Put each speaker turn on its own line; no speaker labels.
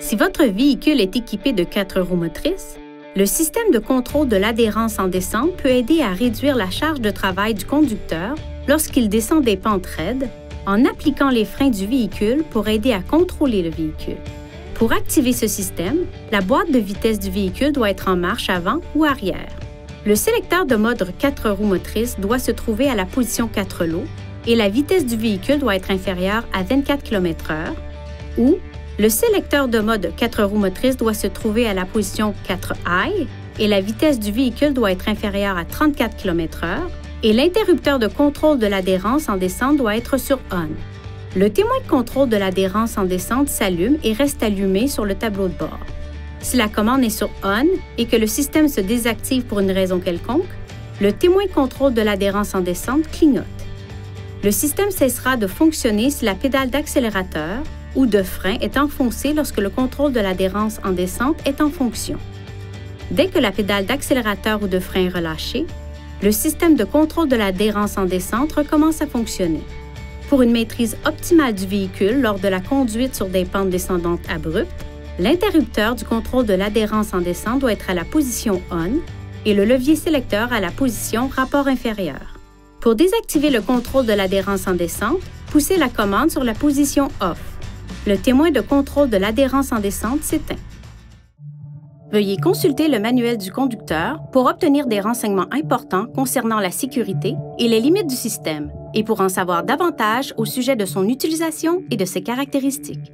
Si votre véhicule est équipé de 4 roues motrices, le système de contrôle de l'adhérence en descente peut aider à réduire la charge de travail du conducteur lorsqu'il descend des pentes raides en appliquant les freins du véhicule pour aider à contrôler le véhicule. Pour activer ce système, la boîte de vitesse du véhicule doit être en marche avant ou arrière. Le sélecteur de mode 4 roues motrices doit se trouver à la position 4 lots et la vitesse du véhicule doit être inférieure à 24 km/h, ou le sélecteur de mode 4 roues motrices doit se trouver à la position 4 high et la vitesse du véhicule doit être inférieure à 34 km/h et l'interrupteur de contrôle de l'adhérence en descente doit être sur on. Le témoin de contrôle de l'adhérence en descente s'allume et reste allumé sur le tableau de bord. Si la commande est sur on et que le système se désactive pour une raison quelconque, le témoin de contrôle de l'adhérence en descente clignote. Le système cessera de fonctionner si la pédale d'accélérateur ou de frein est enfoncée lorsque le contrôle de l'adhérence en descente est en fonction. Dès que la pédale d'accélérateur ou de frein est relâchée, le système de contrôle de l'adhérence en descente recommence à fonctionner. Pour une maîtrise optimale du véhicule lors de la conduite sur des pentes descendantes abruptes, l'interrupteur du contrôle de l'adhérence en descente doit être à la position on et le levier sélecteur à la position rapport inférieur. Pour désactiver le contrôle de l'adhérence en descente, poussez la commande sur la position off. Le témoin de contrôle de l'adhérence en descente s'éteint. Veuillez consulter le manuel du conducteur pour obtenir des renseignements importants concernant la sécurité et les limites du système et pour en savoir davantage au sujet de son utilisation et de ses caractéristiques.